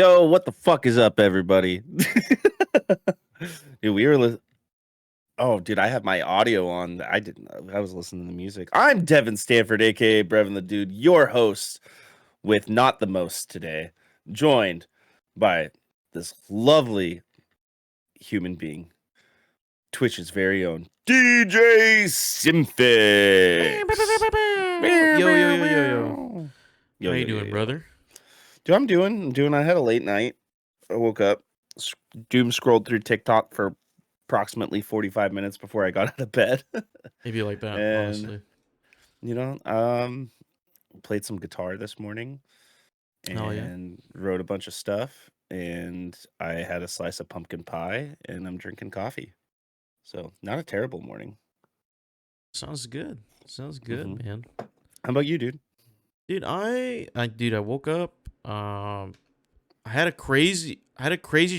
Yo, what the fuck is up, everybody? Dude, oh, dude, I have my audio on. I didn't. I was listening to the music. I'm Devin Stanford, aka Brevin the Dude, your host with not the most today, joined by this lovely human being, Twitch's very own DJ Simfix. Yo, yo, yo, yo, yo. Yo, How yo, you yo, doing, yo. brother? Dude, I'm doing. I had a late night. I woke up, doom scrolled through TikTok for approximately 45 minutes before I got out of bed. Maybe like that, And honestly. you know, played some guitar this morning Oh yeah, and wrote a bunch of stuff, and I had a slice of pumpkin pie and I'm drinking coffee. So, not a terrible morning. sounds good. Sounds Hmm. good, man. How about you, dude? Dude, I woke up. I had a crazy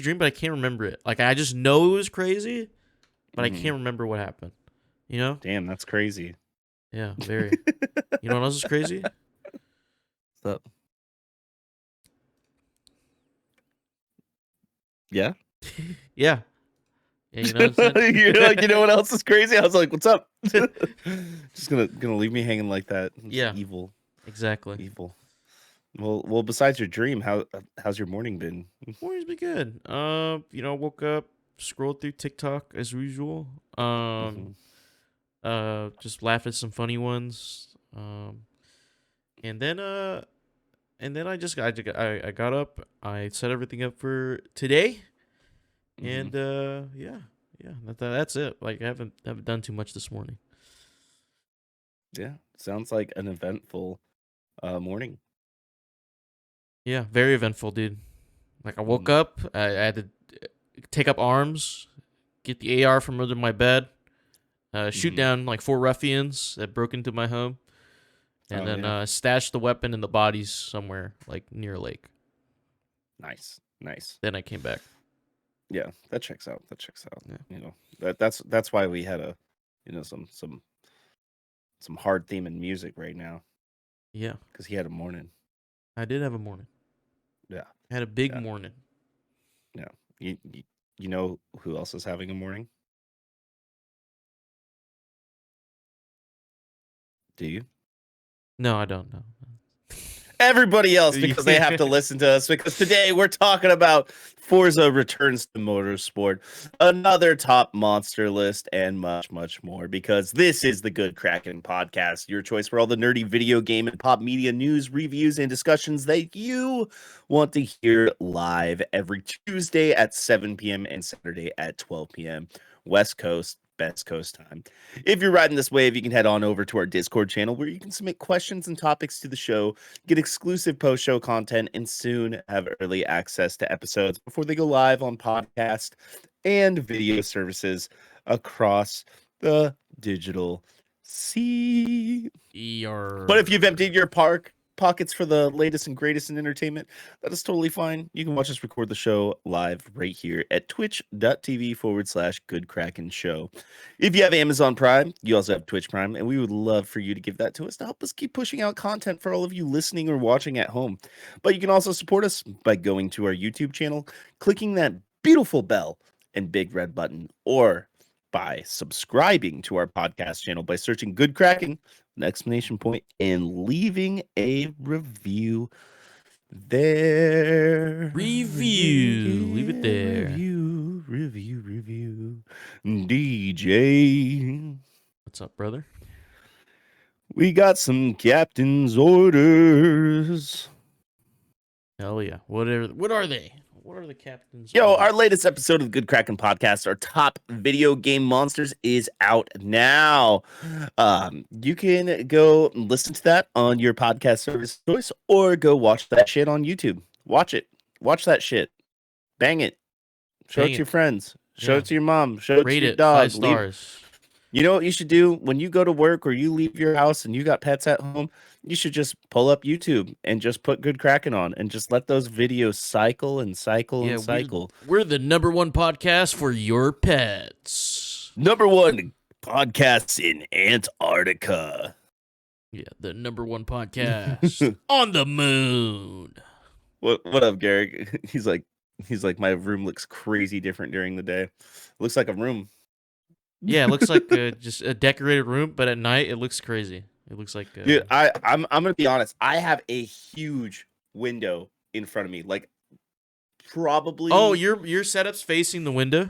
dream, but I can't remember it. Like I just know it was crazy, but I Hmm. can't remember what happened. You know? Damn, that's crazy. Yeah, very. You know what else is crazy? What's up? Yeah. Yeah, yeah. You know what I'm saying? You're like, you know what else is crazy? I was like, what's up? Just gonna leave me hanging like that. It's Yeah, evil, exactly. evil. Well. Besides your dream, how's your morning been? Morning's been good. Woke up, scrolled through TikTok as usual. Hmm. Just laugh at some funny ones. And then I got up. I set everything up for today, Hmm. and yeah, that's it. Like I haven't done too much this morning. Yeah, sounds like an eventful morning. Yeah, very eventful, dude. Like I woke Hmm. up. I had to take up arms, get the AR from under my bed, shoot Hmm. down like 4 ruffians that broke into my home, and Oh then yeah, stash the weapon in the bodies somewhere like near a lake. nice. Then I came back. Yeah, that checks out. That checks out. Yeah. That's why we had some hard theme in music right now Yeah, because he had a morning. I did have a morning. Yeah, I had a big yeah, morning. yeah. You know who else is having a morning? Do you? No, I don't know. Everybody else because they have to Yeah. listen to us because today we're talking about Forza returns to motorsport, another top monster list, and much more because this is the Good Kraken podcast, your choice for all the nerdy video game and pop media news, reviews, and discussions that you want to hear live every Tuesday at 7 p.m. and Saturday at 12 p.m. West Coast, Best Coast time. If you're riding this wave, you can head on over to our Discord channel where you can submit questions and topics to the show, get exclusive post-show content, and soon have early access to episodes before they go live on podcast and video services across the digital sea. But if you've Yarr. emptied your pockets for the latest and greatest in entertainment, that is totally fine. You can watch us record the show live right here at twitch.tv/Good Kraken Show. If you have Amazon Prime, you also have Twitch Prime, and we would love for you to give that to us to help us keep pushing out content for all of you listening or watching at home. But you can also support us by going to our YouTube channel, clicking that beautiful bell and big red button, or by subscribing to our podcast channel by searching Good Kraken, an exclamation point, and leaving a review there. Review. Leave it there. Review. DJ. What's up, brother? We got some captain's orders. Hell yeah. What are they? What are the captain's Yo, orders? our latest episode of the Good Kraken podcast, our top video game monsters, is out now. You can go listen to that on your podcast service of choice, or go watch that shit on YouTube. Watch it. Watch that shit. Bang it. Show it Bang to your it. friends. Show Yeah. it to your mom. Show it to Rate your it five dog. Leave. stars. You know what you should do when you go to work or you leave your house and you got pets at home? You should just pull up YouTube and just put Good Kraken on and just let those videos cycle and cycle Yeah, and we're cycle. we're the #1 podcast for your pets. Number one podcast in Antarctica. Yeah, the #1 podcast on the moon. What up, Garrick? He's like my room looks crazy different during the day. Looks like a room. Yeah, it looks like just a decorated room, but at night it looks crazy. It looks like Dude, I'm gonna be honest. I have a huge window in front of me. Like oh, probably your setup's facing the window.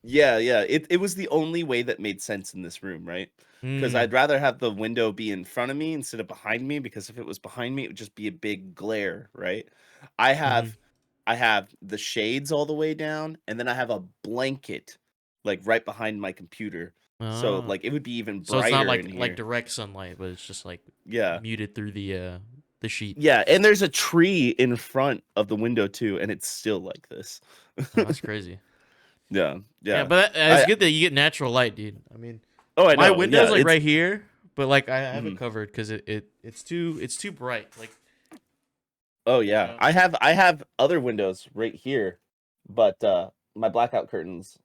yeah. It was the only way that made sense in this room, right? Because Mm. I'd rather have the window be in front of me instead of behind me, because if it was behind me, it would just be a big glare, right? I Mm-hmm. have I have the shades all the way down, and then I have a blanket like right behind my computer. So Oh, like it would be even so it's not brighter in like here. direct sunlight, but it's just like Yeah. muted through the sheet. Yeah, and there's a tree in front of the window too, and it's still like this. Oh, that's crazy. Yeah, Yeah, yeah. but it's I good that you get natural light, dude. I mean, Oh, I my know. window's Yeah, like it's right here, but like I have it mhm. covered because it's too bright. Like Oh you yeah. know. I have other windows right here, but my blackout curtains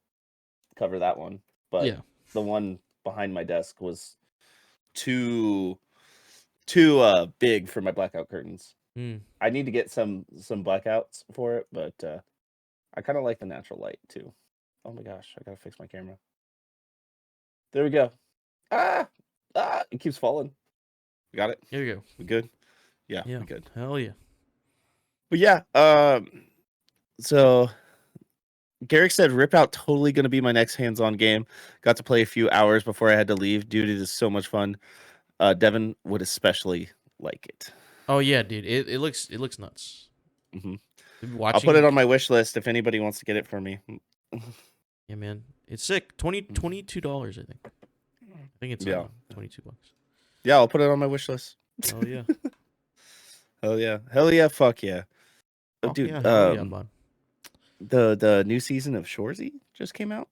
cover that one. But Yeah. the one behind my desk was too too big for my blackout curtains. Mm. I need to get some blackouts for it, but I kind of like the natural light too. Oh my gosh, I gotta fix my camera. There we go. Ah, it keeps falling. Got it. Here we go. We good? Yeah, Yeah. we good. Hell yeah. But yeah, so Garrick said Rip Out totally gonna be my next hands-on game. Got to play a few hours before I had to leave. Dude, it is so much fun. Devin would especially like it. Oh yeah, dude. It looks nuts. Hmm I'll put it Watching. on my wish list if anybody wants to get it for me. Yeah, man. It's sick. $22, I think. I think it's Yeah, $22. yeah, I'll put it on my wish list. Oh yeah. Hell yeah, fuck yeah, oh, Fuck yeah, dude. hell yeah, bud. The new season of Shoresy just came out.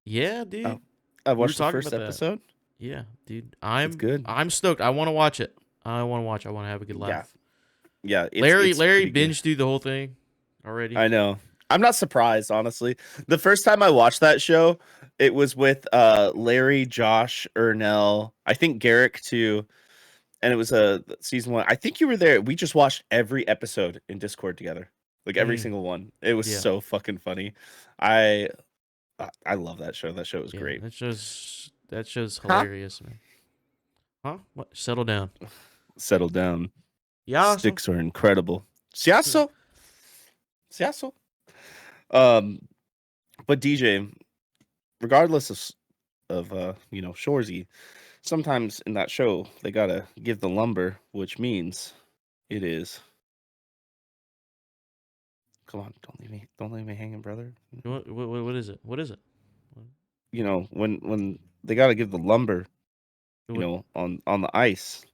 Yeah, Oh, dude. I We were watched the talking first about that. episode. Yeah, dude. It's good. I'm stoked. I want to watch it. I want to watch. I want to have a good Yeah, laugh. yeah, Larry it's pretty good. binged through the whole thing already. I know. I'm not surprised, honestly. The first time I watched that show, it was with Larry, Josh, Ernell, I think Garrick too, and it was season 1. I think you were there. We just watched every episode in Discord together. Like every Mm, single one. It was yeah, so fucking funny. I I love that show. That show was yeah. great. That show's Huh? hilarious, man. Huh? What? Settle down. Settle down. Yeah. So. Sticks are incredible. Siaso. Siaso. Um but DJ, regardless of Shorzy, sometimes in that show they gotta give the lumber, which means it is. Come on, don't leave me hanging, brother. What is it? What is it? When they gotta give the lumber, What? on the ice,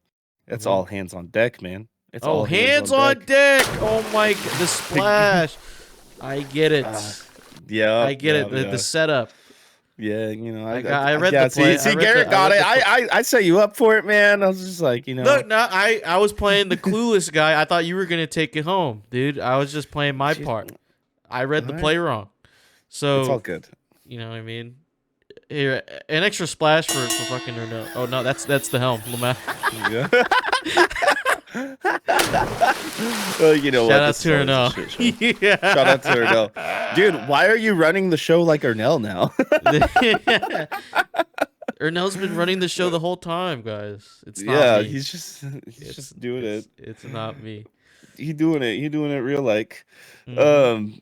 it's What? all hands on deck, man. It's Oh, all hands hands on on deck. deck. Oh my, the splash. I get it. uh, yeah, I get yeah, it. The yeah, setup. yeah. I read the Yeah. play. See, Garrett I got read it. the play. I set you up for it, man. I was just like, Look, no, I was playing the clueless guy. I thought you were gonna take it home, dude. I was just playing my Jeez, part. I read the all right. play wrong. It's all So good. you know what I mean. Here, an extra splash for fucking or no. Oh no, that's the helm. Lamar. Yeah. Well, you know Shout what? out This to is her always a now. shit show. Yeah. Shout out to Ernell. Dude, why are you running the show like Ernell now? Ernell's been running the show the whole time, guys. It's not Yeah, me. he's just doing it. It's not me. He doing it. He doing it real like. Mm-hmm.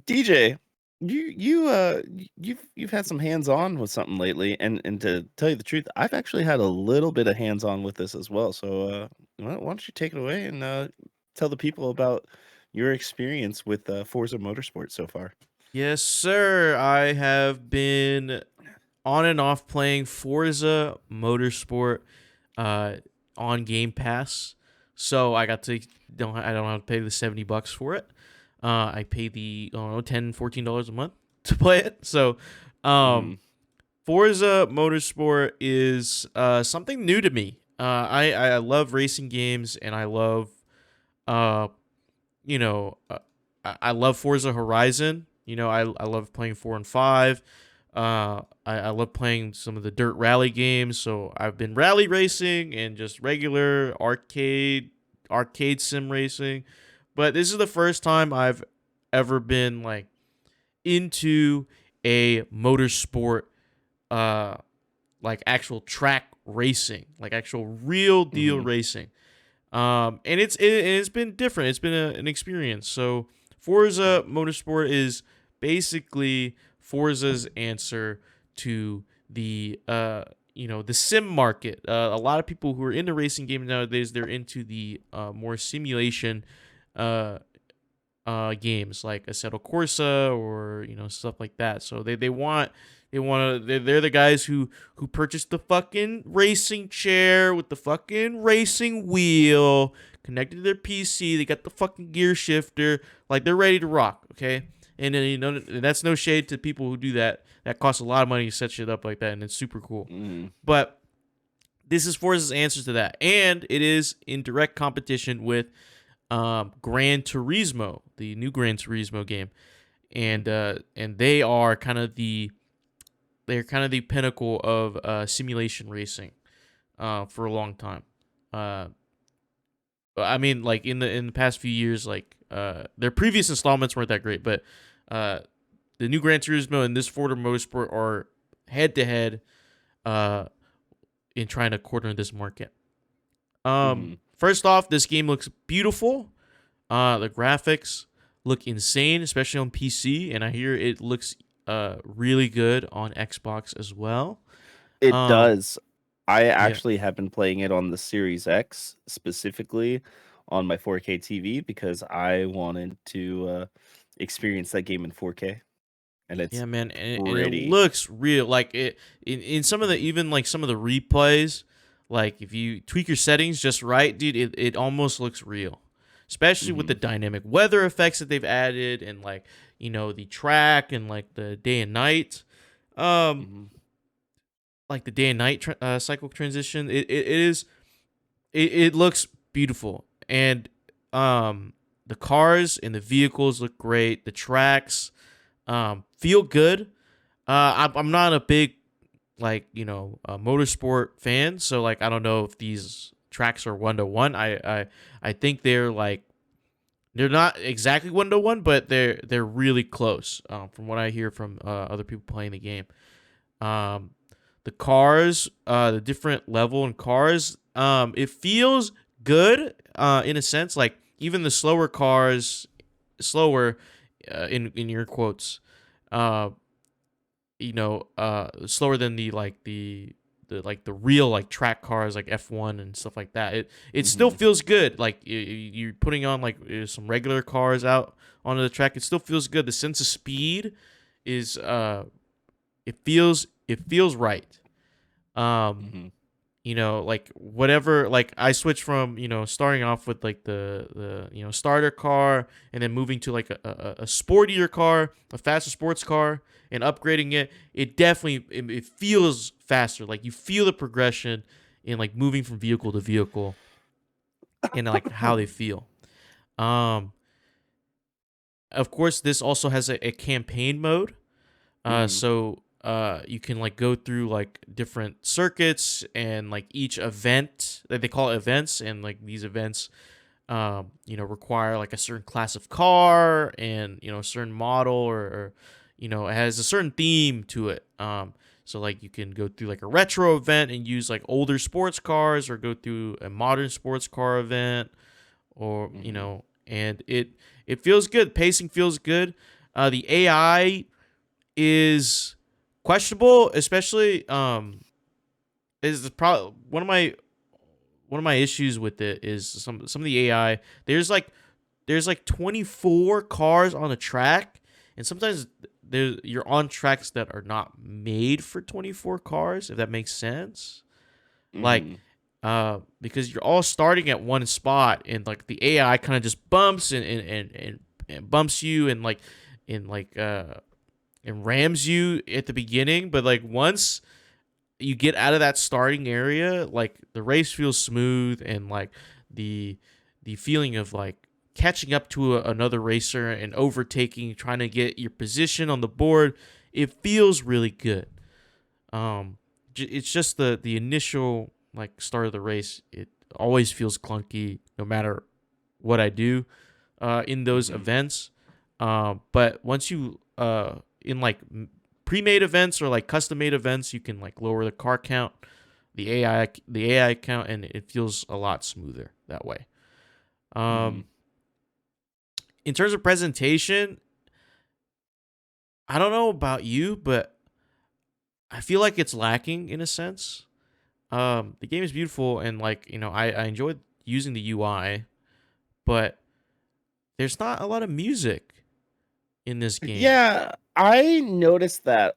DJ, you've had some hands on with something lately, and to tell you the truth, I've actually had a little bit of hands on with this as well. So why don't you take it away and tell the people about your experience with Forza Motorsport so far? Yes, sir. I have been on and off playing Forza Motorsport on Game Pass. So I got to I don't have to pay the $70 for it. I pay the I don't know $10-14 a month to play it. So Mm, Forza Motorsport is something new to me. I love racing games and I love uh you know I love Forza Horizon. I love playing 4 and 5. I love playing some of the dirt rally games. So I've been rally racing and just regular arcade sim racing. but this is the first time I've ever been like into a motorsport, uh, like actual track racing, like actual real deal Hmm. racing. And it's been different. It's been an experience. So Forza Motorsport is basically Forza's answer to the the sim market. A lot of people who are into racing games nowadays, they're into the more simulation uh games like Assetto Corsa or stuff like that. So they're the guys who purchased the fucking racing chair with the fucking racing wheel connected to their PC. They got the fucking gear shifter, like they're ready to rock. Okay, and then that's no shade to people who do that. That costs a lot of money to set shit up like that, and it's super cool. Hmm. But this is Forza's answer to that, and it is in direct competition with Gran Turismo, the new Gran Turismo game, and they're kind of the pinnacle of simulation racing for a long time. Uh, I mean, like in the past few years, like their previous installments weren't that great, but uh, the new Gran Turismo and this Ford Motorsport are head to head in trying to corner this market. Hmm. First off, this game looks beautiful. The graphics look insane, especially on PC, and I hear it looks really good on Xbox as well. It Um, does. I yeah, actually have been playing it on the Series X, specifically on my 4K TV, because I wanted to experience that game in 4K, and it's yeah, man, and it pretty. looks real. Like it in some of the Mhm. even like some of the replays, like if you tweak your settings just right, dude, it almost looks real. Especially with the Mhm. dynamic weather effects that they've added, and like the track and like the day and night. Um, Mhm. like the day and night cycle transition. It looks beautiful, and the cars and the vehicles look great. The tracks feel good. I'm not a big motorsport fan, so like I don't know if these tracks are 1-to-1. I think they're not exactly 1-to-1, but they're really close. From what I hear from other people playing the game. Um, the cars, the different level in cars, it feels good in a sense. Like even the slower cars, slower in your quotes, uh, slower than the real like track cars like F1 and stuff like that. It still Mhm. feels good. Like you're putting on like some regular cars out onto the track. It still feels good. The sense of speed is it feels right. Um, Mhm. like whatever, like I switched from starting off with like the starter car and then moving to like a sportier car, a faster sports car, and upgrading it. It definitely it feels faster. Like you feel the progression in like moving from vehicle to vehicle and like how they feel. Um, of course, this also has a campaign mode. Mhm. So you can like go through like different circuits and like each event that they call events, and like these events require like a certain class of car and a certain model, or it has a certain theme to it. So like you can go through like a retro event and use like older sports cars, or go through a modern sports car event, or Mhm. and it feels good. Pacing feels good. The AI is questionable, especially is the pro one of my issues with it is some of the AI. There's like 24 cars on a track, and sometimes you're on tracks that are not made for 24 cars, if that makes sense. Like Mhm. because you're all starting at one spot, and like the AI kind of just bumps and bumps you, and rams you at the beginning, but like once you get out of that starting area, like the race feels smooth, and like the the feeling of like catching up to another racer and overtaking, trying to get your position on the board, it feels really good. Um, it's just the initial like start of the race. It always feels clunky, no matter what I do. in those Hmm. events. But once you in like pre-made events or like custom-made events, you can like lower the car count, the AI count, and it feels a lot smoother that way. Hmm. Um, in terms of presentation, I don't know about you, but I feel like it's lacking in a sense. The game is beautiful and like I enjoyed using the UI, but there's not a lot of music in this game. Yeah, I noticed that.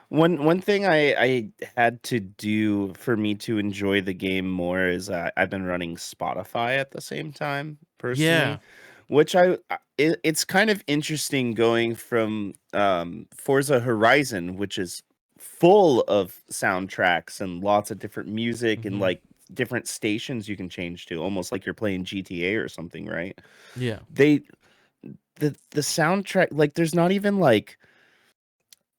One thing I had to do for me to enjoy the game more is I've been running Spotify at the same time Yeah. personally, which it's kind of interesting going from Forza Horizon, which is full of soundtracks and lots of different music and Hmm. like different stations you can change to, almost like you're playing GTA or something, right? Yeah. They the soundtrack, like, there's not even like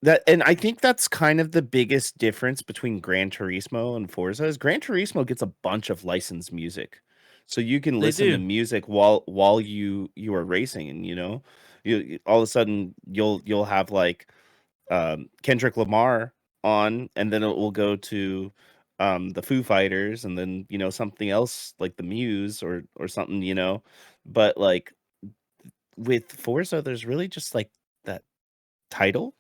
that, and I think that's kind of the biggest difference between Gran Turismo and Forza is Gran Turismo gets a bunch of licensed music. So you can They listen to do. music while you are racing, and all of a sudden you'll have like Kendrick Lamar on, and then it will go to the Foo Fighters, and then something else like the Muse or something, but like with Forza, there's really just like that title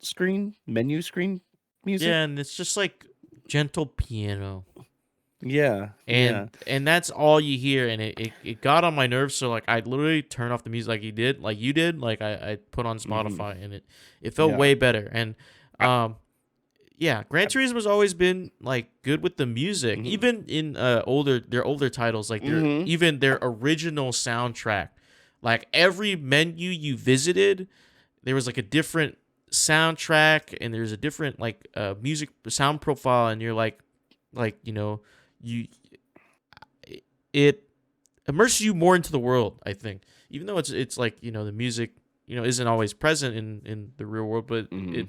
screen, menu screen Yeah, music. and it's just like gentle piano. Yeah, yeah. And that's all you hear, and it got on my nerves. So like I literally turned off the music like you did. Like I put on Hmm. Spotify, and it felt Yeah. way better. And I, um yeah, Gran I, Turismo has always been like good with the music, hmm. even in their older titles, like Hmm. their original soundtrack. Like every menu you visited, there was like a different soundtrack, and there's a different like music sound profile, and you're like you it immerses you more into the world. I think, even though it's like the music isn't always present in the real world, but Hmm.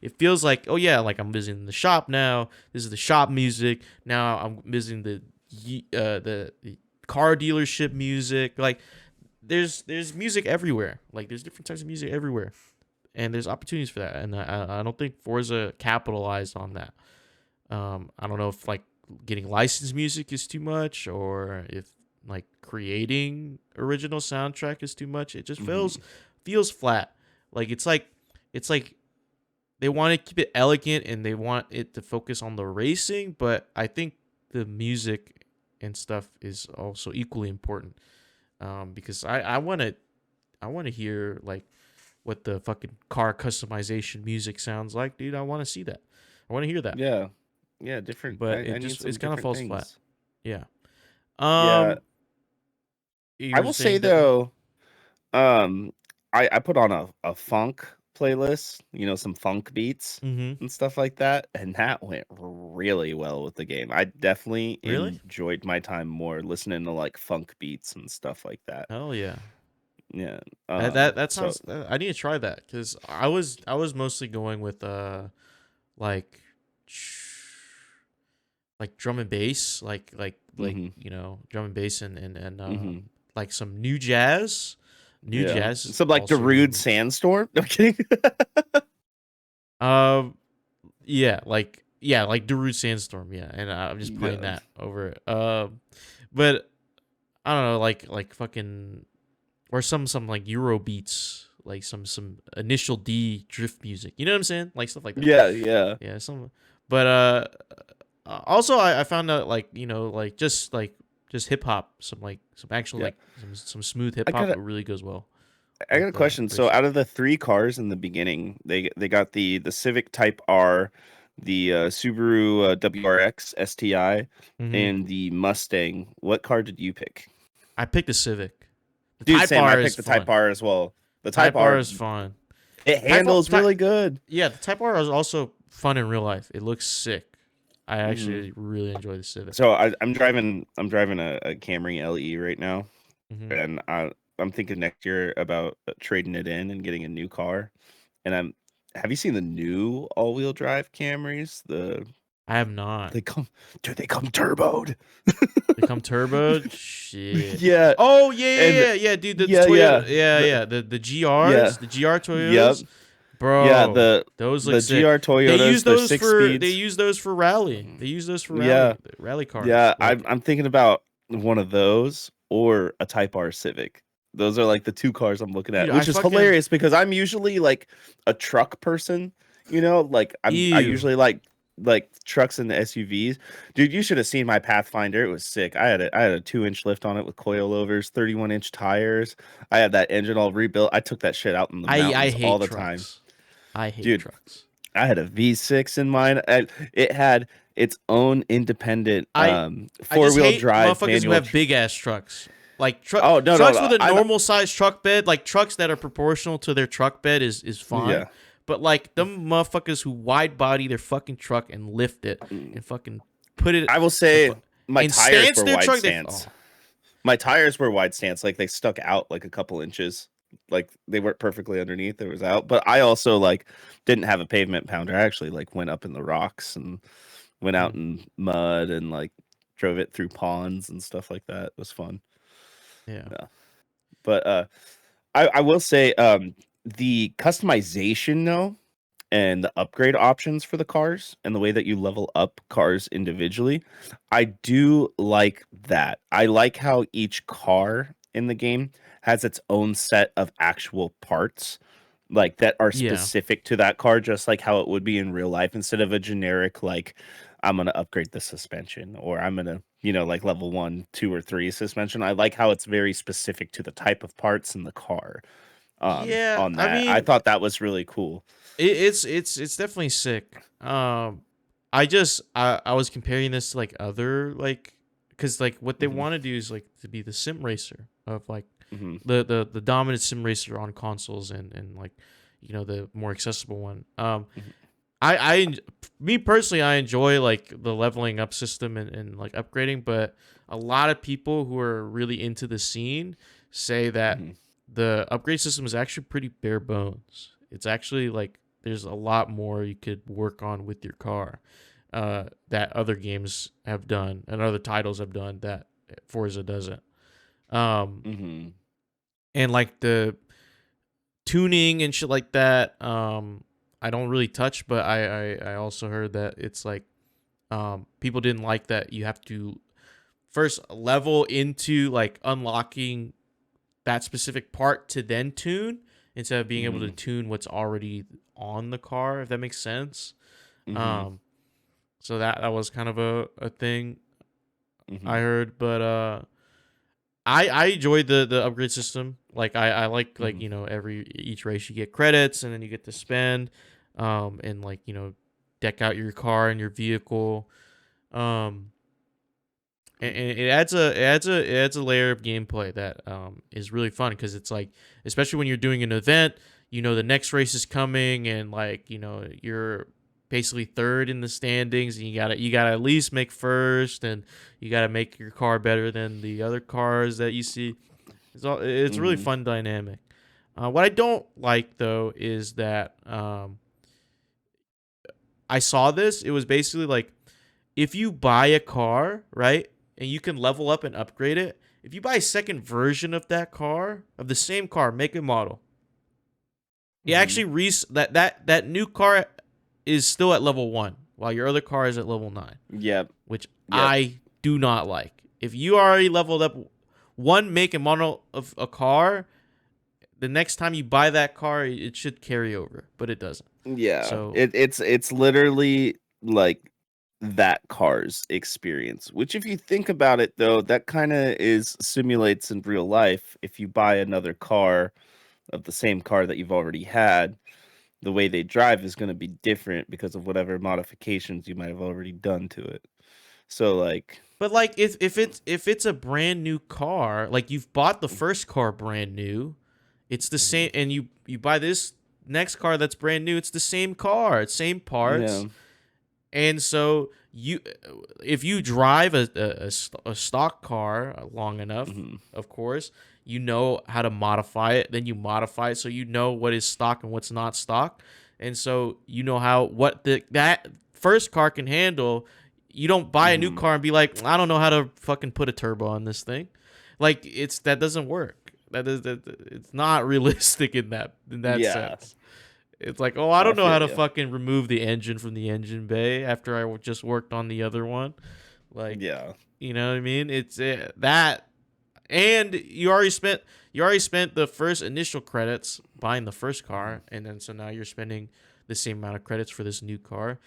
it feels like, oh yeah, like I'm visiting the shop now. This is the shop music. Now I'm visiting the car dealership music. Like there's music everywhere. Like there's different types of music everywhere, and there's opportunities for that. And I don't think Forza capitalized on that. I don't know if like getting licensed music is too much, or if like creating original soundtrack is too much. It just Hmm. feels flat. Like it's like they want to keep it elegant and they want it to focus on the racing, but I think the music and stuff is also equally important. Because I want to hear like what the fucking car customization music sounds like, dude. I want to see that. I want to hear that. Yeah. Yeah. Different. But I need it some kind of different falls flat. things. Yeah. Yeah. Um, you I were will say saying that. though, um, I put on a funk playlist, some funk beats Mm-hmm. and stuff like that, and that went really well with the game. I definitely Really? enjoyed my time more listening to like funk beats and stuff like that. Hell yeah. Yeah. That So sounds. I need to try that because I was mostly going with like like drum and bass, mhm. drum and bass and Mhm. like some new jazz. New Yeah. jazz is Some like also really Darude good. Sandstorm. No kidding. Um, like Darude Sandstorm, yeah, and I'm just playing Yeah. that over it. But I don't know, like fucking or some like Euro beats, like some initial D drift music. You know what I'm saying? Like stuff like that. Yeah, yeah. Yeah, some. But also I found out like just hip hop, some actual Yeah. like some smooth hip I hop got really goes well a with question. So racing. out of the three cars in the beginning, they got the Civic Type R, the Subaru WRX STI, Hmm. and the Mustang. What car did you pick? I picked the Civic. The Dude, Type same. I R is picked the Type fun. R as well. The Type Type R R, is fun. it Type R, handles really good. yeah, the Type R is also fun in real life. It looks sick. I Hmm. actually really enjoy the Civic. So I'm driving a Camry LE right now, Hmm. and I'm thinking next year about trading it in and getting a new car. And have you seen the new all-wheel drive Camrys? I have not. They come, dude. They come turboed. They come turbo. Shit. Yeah, Oh yeah, and yeah, yeah, yeah, dude. The yeah, Toyota. yeah, Yeah, the, yeah. The yeah, GRs, the GR yep, Toyotas, yeah. bro. Those look The sick. GR They use Toyotas, they're those six for. They speeds. use those for rally. They use those for Yeah, rally cars. yeah. I'm thinking about one of those or a Type R Civic. Those are like the two cars I'm looking Dude, at, I which is fucking hilarious because I'm usually like a truck person, like I ew. usually like trucks and SUVs. Dude, you should have seen my Pathfinder. It was sick. I had a 2-inch lift on it with coilovers, 31-inch tires. I had that engine all rebuilt. I took that shit out in the I mountains all hate the time. trucks. I hate Dude, trucks. I had a V6 in mine. It had its own independent I I just four-wheel hate drive motherfuckers who manual. have big ass trucks. Like Oh, no, no, trucks no. with a I know. normal size truck bed, like trucks that are proportional to their truck bed is fine. Yeah. But like them motherfuckers who wide body their fucking truck and lift it Mm. and fucking put it I will and, say my and tires stance were their wide truck. They stance. My tires were wide stance, like they stuck out like a couple inches. Like they weren't perfectly underneath, it was out. But I also like didn't have a pavement pounder. I actually like went up in the rocks and went out mm, in mud and like drove it through ponds and stuff like that. It was fun. yeah. Yeah. But I will say the customization though and the upgrade options for the cars and the way that you level up cars individually, I do like that. I like how each car in the game has its own set of actual parts like that are Yeah. specific to that car, just like how it would be in real life instead of a generic like I'm gonna upgrade the suspension or I'm gonna like level 1, 2, or 3 suspension. I like how it's very specific to the type of parts in the car. Yeah, On I that, I mean, thought that was really cool. it's definitely sick. I was comparing this to like other like because like what they Hmm. want to do is like to be the sim racer of like Hmm. the dominant sim racer on consoles and like the more accessible one. Hmm. I me personally I enjoy like the leveling up system and like upgrading, but a lot of people who are really into the scene say that Hmm. the upgrade system is actually pretty bare bones. It's actually like there's a lot more you could work on with your car that other games have done and other titles have done that Forza doesn't. Um, Hmm. and like the tuning and shit like that, I don't really touch, but I also heard that it's like people didn't like that you have to first level into like unlocking that specific part to then tune instead of being able to Hmm. tune what's already on the car, if that makes sense. Hmm. Um, so that was kind of a thing I Hmm. heard, but I enjoyed the upgrade system. Like I like Hmm. every each race you get credits and then you get to spend, and like deck out your car and your vehicle, um, and it adds a layer of gameplay that is really fun because it's like especially when you're doing an event, the next race is coming and like you're basically third in the standings and you gotta at least make first and you gotta make your car better than the other cars that you see. It's a really Hmm. fun dynamic. What I don't like though is that I saw this. It was basically like if you buy a car, right, and you can level up and upgrade it. If you buy a second version of that car, of the same car, make and model, it Hmm. actually that new car is still at level 1 while your other car is at level 9, Yep. which Yep. I do not like. If you already leveled up one make and model of a car, the next time you buy that car, it should carry over, but it doesn't. Yeah. So, It's literally like that car's experience. Which, if you think about it, though, that kind of is simulates in real life. If you buy another car of the same car that you've already had, the way they drive is going to be different because of whatever modifications you might have already done to it. So, like, but like if it's a brand new car, like you've bought the first car brand new, it's the mhm, same, and you buy this next car that's brand new, it's the same car, it's same parts, yeah, and so if you drive a stock car long enough, mhm, of course, you know how to modify it. Then you modify it so you know what is stock and what's not stock, and so you know how what that first car can handle, you don't buy a new Mhm. car and be like, I don't know how to fucking put a turbo on this thing. Like that doesn't work. It's not realistic in that Yeah, sense. It's like, oh, I I don't know how feel to you. fucking remove the engine from the engine bay after I just worked on the other one. Like, Yeah. you know what I mean? It's that, and you already spent the first initial credits buying the first Mhm. car, and then so now you're spending the same amount of credits for this new car.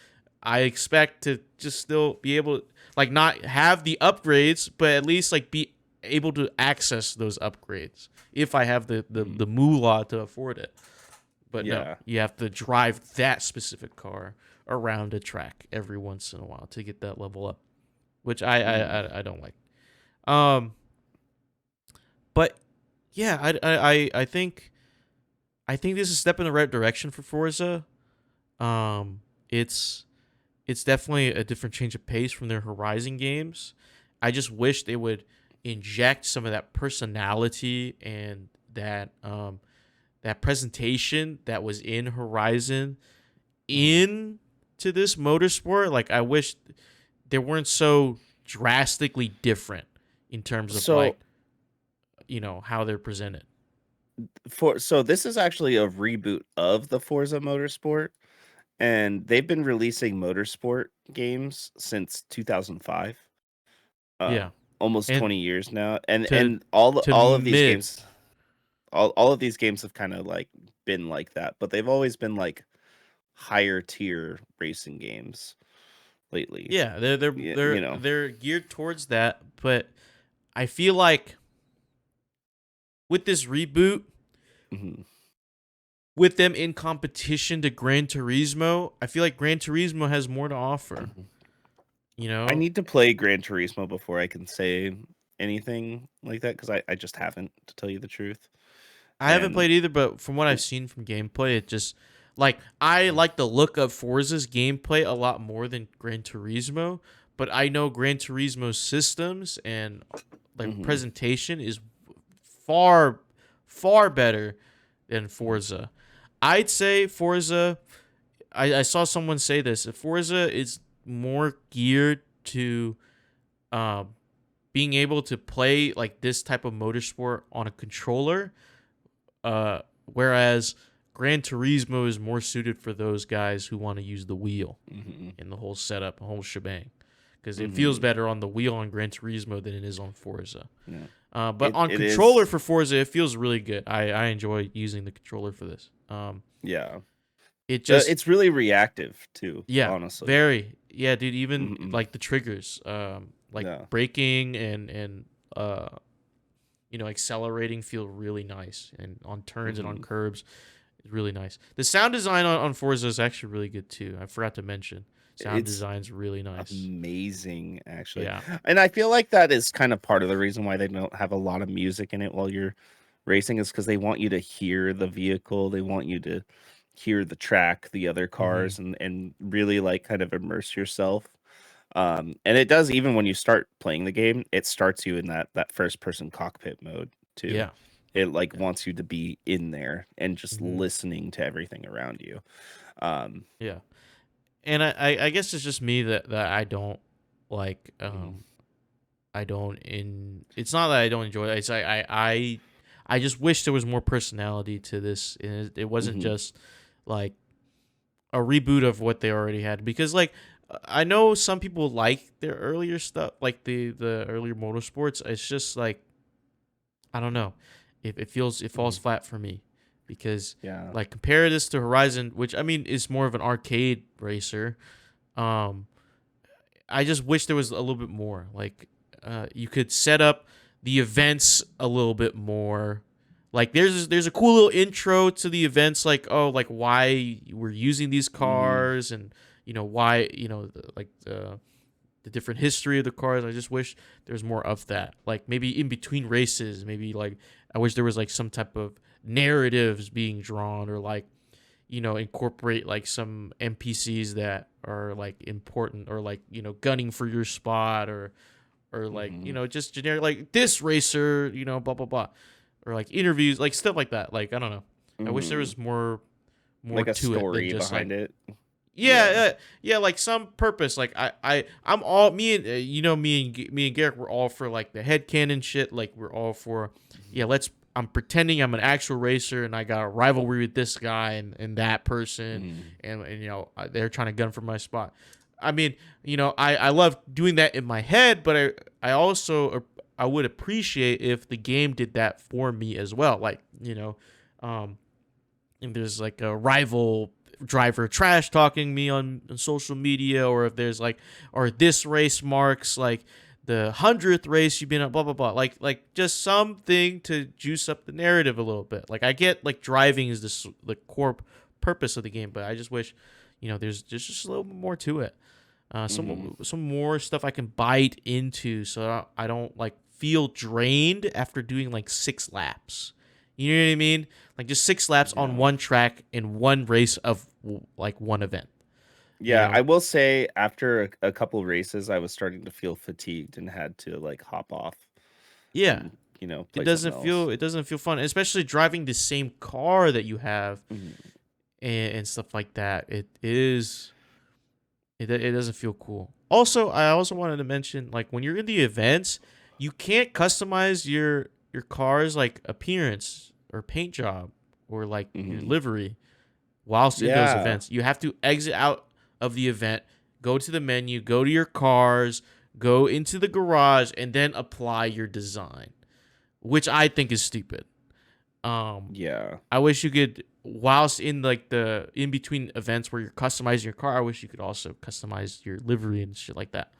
I expect to just still be able to, like, not have the upgrades, but at least like be able to access those upgrades if I have the Mhm. moolah to afford it. But no, Yeah. you have to drive that specific car around a track every once in a while to get that level up, which I I, Mhm. I, I don't like. Um, but yeah, I think this is a step in the right direction for Forza. Um, it's it's definitely a different change of pace from their Horizon games. I just wish they would inject some of that personality and that presentation that was in Horizon Mhm. into this motorsport. Like, I wish they weren't so drastically different in terms of, So like, how they're presented. so this is actually a reboot of the Forza Motorsport, and they've been releasing motorsport games since 2005. Yeah, Almost and 20 years now. And to to all of these mid, games, all of these games have kind of like been like that, but they've always been like higher tier racing games lately. yeah, they're they're Yeah, they're they're geared towards that. But I feel like with this reboot, mhm, with them in competition to Gran Turismo, I feel like Gran Turismo has more to offer. mhm. You I know, need to play Gran Turismo before I can say anything like that because I just haven't, to tell you the truth. I haven't And played either, but from what I've seen from gameplay, it just, like, I Mhm, like the look of Forza's gameplay a lot more than Gran Turismo. But I know Gran Turismo's systems and, like, mhm, presentation is far, far better than mhm, Forza. I'd say Forza. I saw someone say this. Forza is more geared to uh, being able to play like this type of motorsport on a controller, whereas Gran Turismo is more suited for those guys who want to use the wheel mhm, in the whole setup, the whole shebang, because it feels mhm. better on the wheel on Gran Turismo than it is on Forza. Yeah. But on It controller is, for Forza, it feels really good. I enjoy using the controller for this. yeah. It just, It's really reactive too, yeah, honestly. very, yeah, dude. Even Mhm. like the triggers, like Yeah. braking and uh, accelerating feel really nice, and on turns and on Mhm. curbs, it's really nice. The sound design on Forza is actually really good too. I forgot to mention, sound It's design's really nice. amazing, actually. Yeah. And I feel like that is kind of part of the reason why they don't have a lot of music in it while you're racing is because they want you to hear the vehicle. They want you to hear the track, the other Hmm. cars, and really like kind of immerse yourself. And it does even when you start playing the game, it starts you in that first person cockpit mode too. Yeah. It like Yeah. wants you to be in there and just Hmm. listening to everything around you. Um, Yeah. And I guess it's just me that I don't like. mhm, I don't in. It's not that I don't enjoy it. It's I just wish there was more personality to this. And it wasn't mhm, just like a reboot of what they already had, because, like, I know some people like their earlier stuff, like the earlier motorsports. It's just like, I don't know. It falls mhm. flat for me, because, Yeah. like, compare this to Horizon, which, I mean, is more of an arcade racer. Um, I just wish there was a little bit more. Like, you could set up the events a little bit more. Like, there's a cool little intro to the events, like, oh, like, why we're using these Mhm, cars, and why, like, the different history of the cars. I just wish there's more of that. Like, maybe in between races, maybe, like, I wish there was like some type of narratives being drawn, or, like, incorporate like some NPCs that are like important, or, like, gunning for your spot, or like, mhm, just generic, like, this racer, blah blah blah, or like interviews, like stuff like that. Like, I don't know. I wish there mhm. was more Like a to it than story just like, behind it. Yeah. yeah, like some purpose. Like I'm all me and me and Garrick were all for like the headcanon shit. Like we're all for yeah. I'm pretending I'm an actual racer and I got a rivalry with this guy and that person Mhm. and they're trying to gun for my spot. I mean, I love doing that in my head, but I also I would appreciate if the game did that for me as well. Like um, if there's like a rival driver trash talking me on social media, or if there's like, or this race marks like the 100th race you've been on, blah blah blah. Like just something to juice up the narrative a little bit. Like I get like driving is the core purpose of the game, but I just wish there's just a little bit more to it. Mhm. Some more stuff I can bite into, so I don't like feel drained after doing like 6 laps. You know what I mean? Like just 6 laps on Yeah. one track in one race of like one event. You Yeah, know? I will say after a couple races, I was starting to feel fatigued and had to like hop off Yeah. and play something else. It doesn't feel fun, especially driving the same car that you have Mhm. and stuff like that. It doesn't feel cool. Also, I also wanted to mention like when you're in the events, you can't customize your car's like appearance or paint job or like your Mhm. livery whilst in those Yeah. events. You have to exit out of the event, go to the menu, go to your cars, go into the garage, and then apply your design, which I think is stupid. Um, Yeah. I wish you could, whilst in like the in between events where you're customizing your car, I wish you could also customize your livery and shit like that.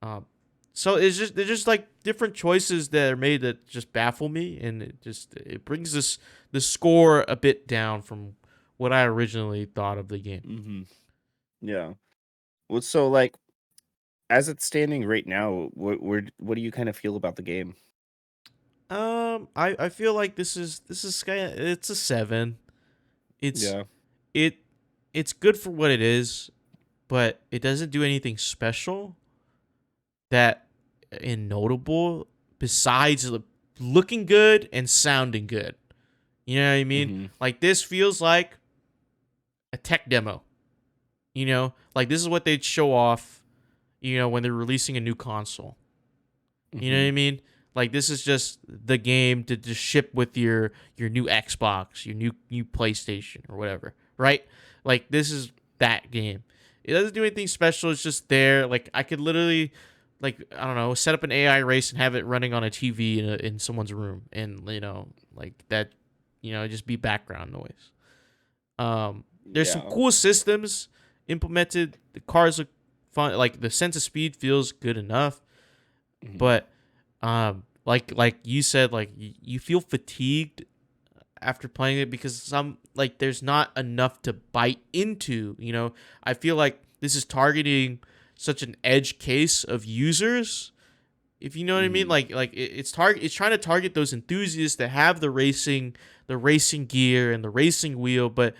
Um, so it's just they're just like different choices that are made that just baffle me, and it brings the score a bit down from what I originally thought of the game. Mhm. Yeah. Well, so like as it's standing right now, what do you kind of feel about the game? I feel like this is it's a 7. It's Yeah. it it's good for what it is, but it doesn't do anything special that and notable besides looking good and sounding good. You know what I mean? Mhm. Like this feels like a tech demo. Like this is what they'd show off, when they're releasing a new console. You know what Mhm. I mean? Like this is just the game to just ship with your new Xbox, your new PlayStation or whatever, right? Like this is that game. It doesn't do anything special. It's just there. Like I could literally, like I don't know, set up an AI race and have it running on a TV in someone's room, and like that, just be background noise. There's some Yeah. cool systems implemented. The cars look fun. Like the sense of speed feels good enough, Mhm. but like you said, like you feel fatigued after playing it because there's not enough to bite into. I feel like this is targeting such an edge case of users, if you know what I mean. Mhm. It's trying to target those enthusiasts that have the racing gear and the racing wheel, but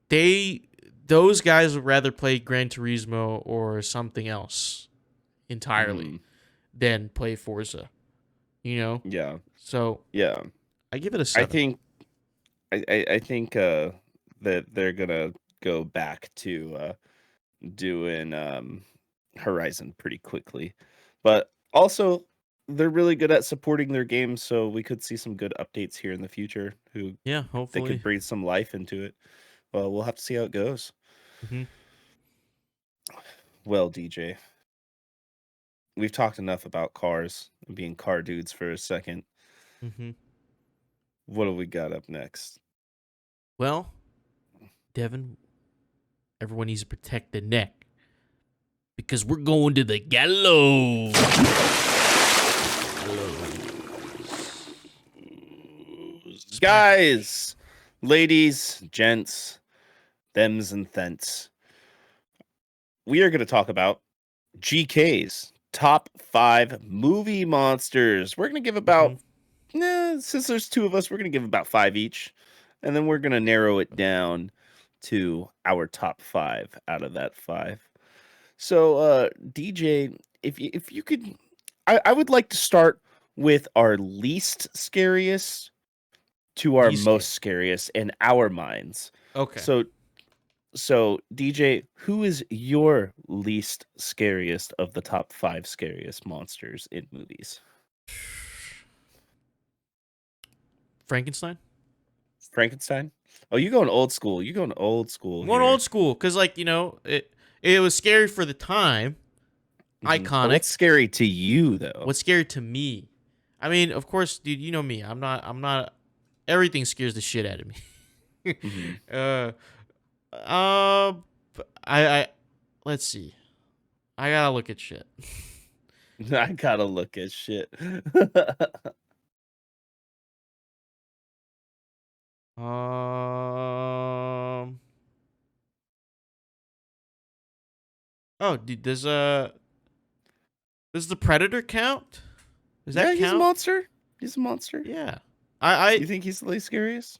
they those guys would rather play Gran Turismo or something else entirely Mhm. than play Forza. you know Yeah. so Yeah. I give it a I 7. think I think that they're gonna go back to doing Horizon pretty quickly. But also they're really good at supporting their games, so we could see some good updates here in the future who Yeah, they could hopefully. breathe some life into it. Well, we'll have to see how it goes. Hmm. Well, DJ, we've talked enough about cars and being car dudes for a second. Hmm. What do we got up next? Well, Devin, everyone needs to protect the neck because we're going to the gallows. Smack. Guys, ladies, gents, thems and thents. We are going to talk about GK's top 5 movie monsters. We're going to give Hmm. about, since there's 2 of us, we're going to give about 5 each. And then we're going to narrow it down to our top 5 out of that 5. So, DJ, if you could, I would like to start with our least scariest to our Least most scary. scariest in our minds. Okay. So So, DJ, who is your least scariest of the top 5 scariest monsters in movies? Frankenstein. Frankenstein? Oh, you going old school. You going old school I'm going here. old school because, like, you know, it was scary for the time, But what's iconic. scary to you though? What's scary to me? I mean, of course, dude. You know me. I'm not. I'm not. Everything scares the shit out of me. Hmm. uh, uh, I. Let's see. I gotta look at shit. I gotta look at shit. Um. Oh, dude. Does the Predator count? Does Yeah, that he's a count? monster. He's a monster. Yeah. I You think he's the least scariest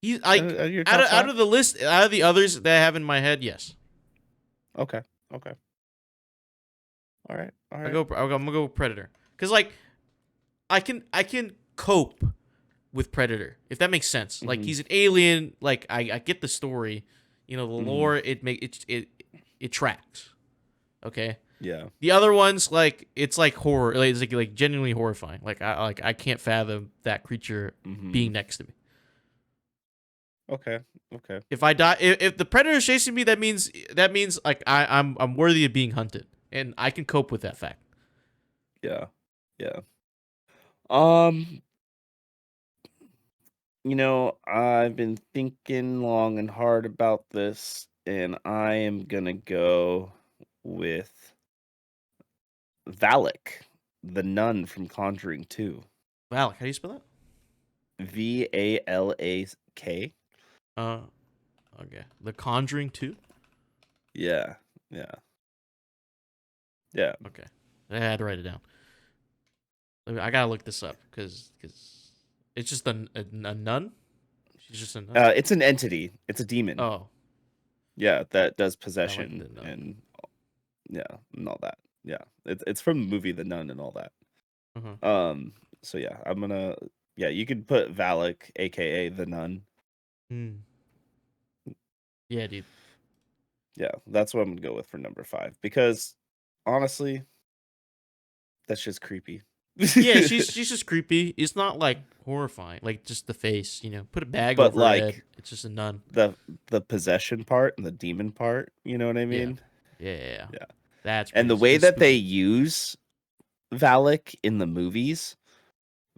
He's out like of your out top of out 5? of the list, out of the others that I have in my head, yes. Okay. Okay. All right. All I right. go. I'm gonna go with Predator because like I can cope with Predator if that makes sense. Like Hmm. he's an alien. Like I get the story, you know, the Hmm. lore. It tracks. Okay. Yeah. The other ones like it's like horror. Like, it's like genuinely horrifying. I can't fathom that creature Hmm. being next to me. Okay. Okay. If I die, if the predator is chasing me, that means like I'm worthy of being hunted, and I can cope with that fact. Yeah. Yeah. Um, I've been thinking long and hard about this, and I am gonna go with Valak, the nun from Conjuring 2. Valak, how do you spell Valak. that? Okay, The Conjuring 2. Yeah. Yeah. Yeah. Okay, I had to write it down. I gotta look this up because it's just a nun. She's just a nun. It's an entity. It's a demon. Oh, Yeah, that does I like the possession nun. and yeah, and all that. Yeah. It's from the movie The Nun and all that. Uh-huh. Um, so yeah, yeah, you could put Valak, aka the nun. Hmm. Yeah, dude. Yeah, that's what I'm gonna go with for number 5 because honestly, that's just creepy. Yeah, she's just creepy. It's not like horrifying, like just the face. You know, put a bag But over her head. like It's just a nun. the possession part and the demon part, you know what I Yeah, mean? yeah. Yeah. That's And pretty the way that they spooky. use Valak in the movies,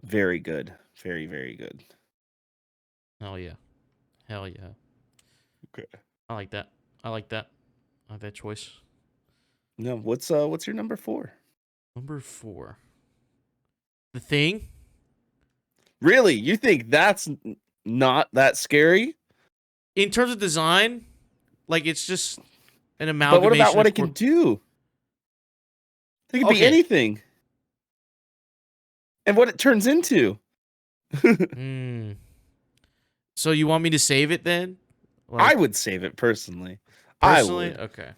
very good. Very, very good. Hell yeah. Hell yeah. Okay. I like that. I like that. I like that choice. No, what's your number 4? Number 4. The Thing. Really? You think that's not that scary? In terms of design, like it's just an But what about amalgamation what of it can do? It could be Okay. anything. And what it turns into. Hmm. So you want me to save it then? I Like would save it personally. I personally? would. Okay.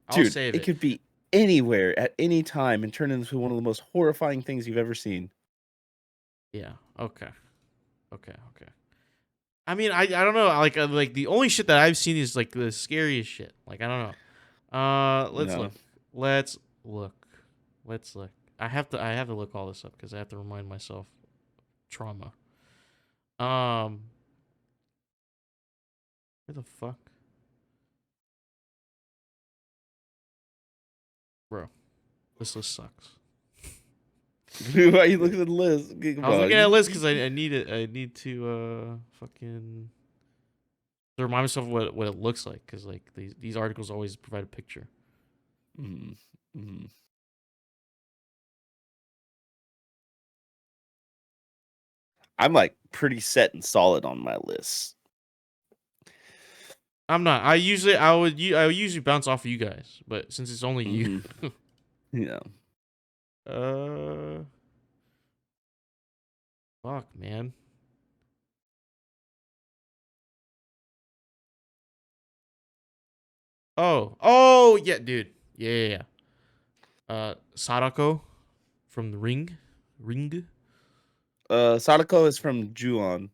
I'll Dude, save it it. could be anywhere at any time and turn into one of the most horrifying things you've ever seen. Yeah. Okay. Okay. I mean, I don't know. Like the only shit that I've seen is like the scariest shit. Like I don't know. Let's No. look. Let's look. Let's look. I have to look all this up because I have to remind myself trauma. Um, where the fuck, bro? This list sucks. Why are you looking at the list? I Come was on. looking at a list because I need it. I need to fucking to remind myself what it looks like because like these articles always provide a picture. Mhm, mhm. I'm like pretty set and solid on my list. I'm not. I would usually bounce off of you guys, but since it's only you, Hmm. Yeah. uh, fuck, man. Oh, yeah, dude. Yeah. Sadako from the Ring. Sadako is from Ju-on.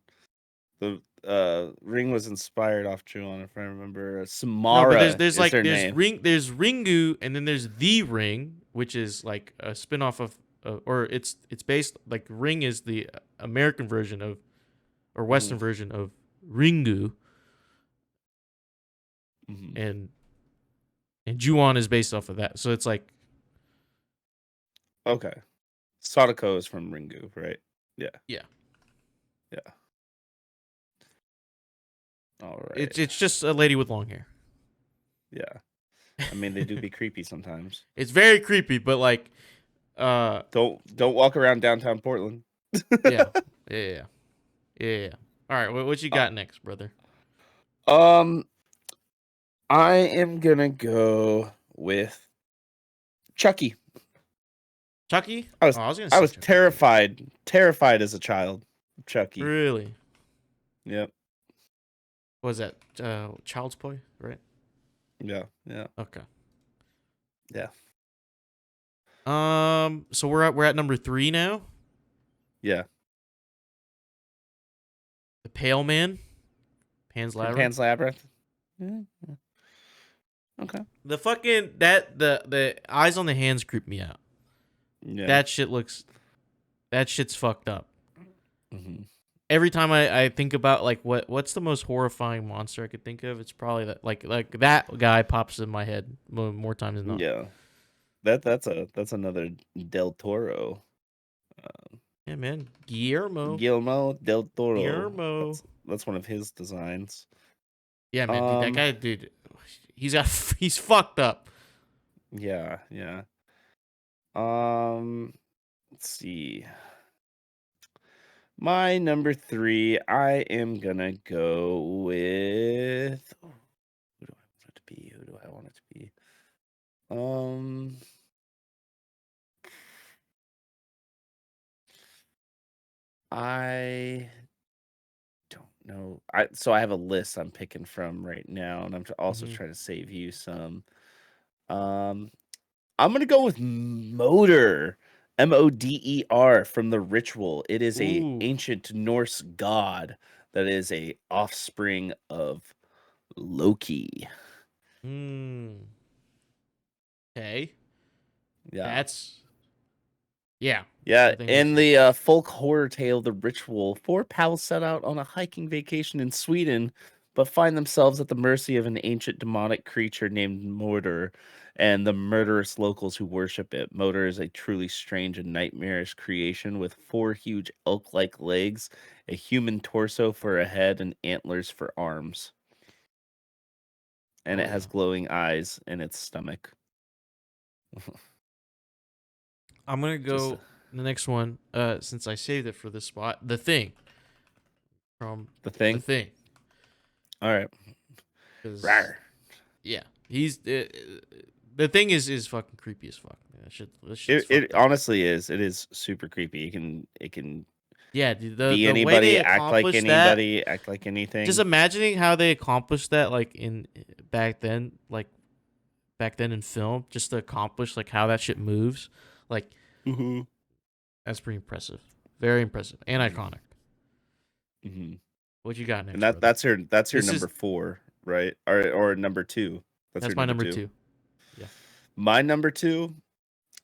Ring was inspired off Ju-on, if I remember. No, but Samara is their name. There's Ringu, and then there's the Ring, which is like a spin-off of or it's based like Ring is the American version of or Western Mhm, version of Ringu, mhm. and Ju-on is based off of that. So it's like Okay. Sadako is from Ringu, right? Yeah, yeah, yeah. All right. it's just a lady with long hair. Yeah. I mean, they do be creepy sometimes. It's very creepy, but like uh Don't walk around downtown Portland. yeah, yeah, yeah, yeah, yeah. All right, what you Uh, got next, brother? um, I am gonna go with Chucky. Chucky? I Oh, was I was gonna I say was Chucky too. terrified as a child. Chucky. Really? Yep. What was that? Child's Play, right? Yeah. Yeah. Okay. Yeah. So we're at number 3 now. Yeah. The Pale Man, Pan's From Labyrinth. Pan's Labyrinth. Yeah. Yeah. Okay. The fucking the eyes on the hands creep me out. Yeah. That shit's fucked up. Hmm. Every time I think about like what's the most horrifying monster I could think of, it's probably that like that guy pops in my head more times than not. Yeah. That's another Del Toro. Yeah, man. Guillermo. Guillermo del Toro. Guillermo. That's one of his designs. Yeah, man, dude. That Um. guy, dude. He's fucked up. Yeah. Yeah. Let's see. My number 3, I am gonna go with. Oh, who do I want it to be? Who do I want it to be? Um, I don't know. I have a list I'm picking from right now, and I'm also Hmm. trying to save you some. Um, I'm gonna go with Moder, Moder from the Ritual. It is a Ooh. ancient Norse god that is a offspring of Loki. Hmm. Okay. Yeah. That's yeah. Yeah, I think that's in it. the folk horror tale The Ritual, four pals set out on a hiking vacation in Sweden, but find themselves at the mercy of an ancient demonic creature named Morder and the murderous locals who worship it. Morder is a truly strange and nightmarish creation with four huge elk like legs, a human torso for a head, and antlers for arms. And Oh it yeah. has glowing eyes in its stomach. I'm gonna Just go the next one. Since I saved it for this spot, the Thing from the the thing. Thing, All right. because Rawr. yeah, he's the Thing is fucking creepy as fuck. That shit's It fucked up. honestly is. It is super creepy. It can Yeah, dude, be the way they anybody, accomplished that, anybody, act like just anything. imagining how they accomplished that, like in back then, like back then in film, just to accomplish like how that shit moves, like Mm-hmm. that's pretty impressive, very impressive and Hmm. iconic. Hmm. What you got And next, brother? that's your This number is 4, right? Or number 2. That's your that's my number number 2. 2. Yeah. My number 2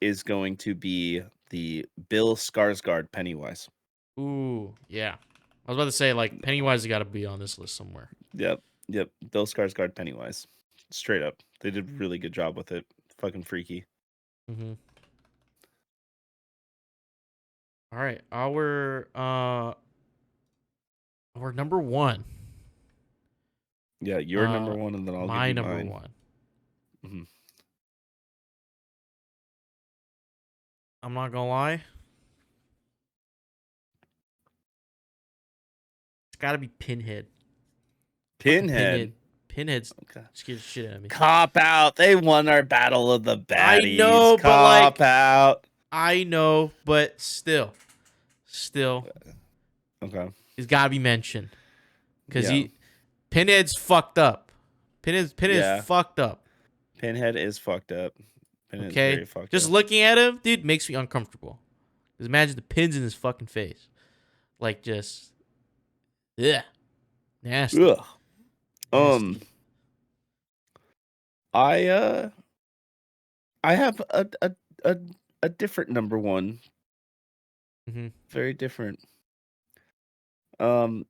is going to be the Bill Skarsgård Pennywise. Ooh, yeah. I was about to say like Pennywise has got to be on this list somewhere. Yep. Yep. Bill Skarsgård Pennywise. Straight up. They did a really good job with it. Fucking freaky. Mm-hmm. All right, our number 1. Yeah, your number Uh, 1 and then I'll give my you number mine. 1. Hmm. I'm not gonna lie. It's got to be Pinhead. Fucking Pinhead. Pinhead. Pinhead's Okay. scares the shit out of me. Cop out. They won our battle of the I baddies. know, but Cop like out. I know, but still, Okay. he's got to be mentioned because Yeah. Pinhead's fucked up. Pinhead's Yeah. fucked up. Pinhead is fucked up. Pinhead's Okay, very fucked just up. looking at him, dude, makes me uncomfortable. Just imagine the pins in his fucking face, like just, yeah. Nasty. Ugh. Um, Nasty. I I have a a different number one, Mm-hmm. very different.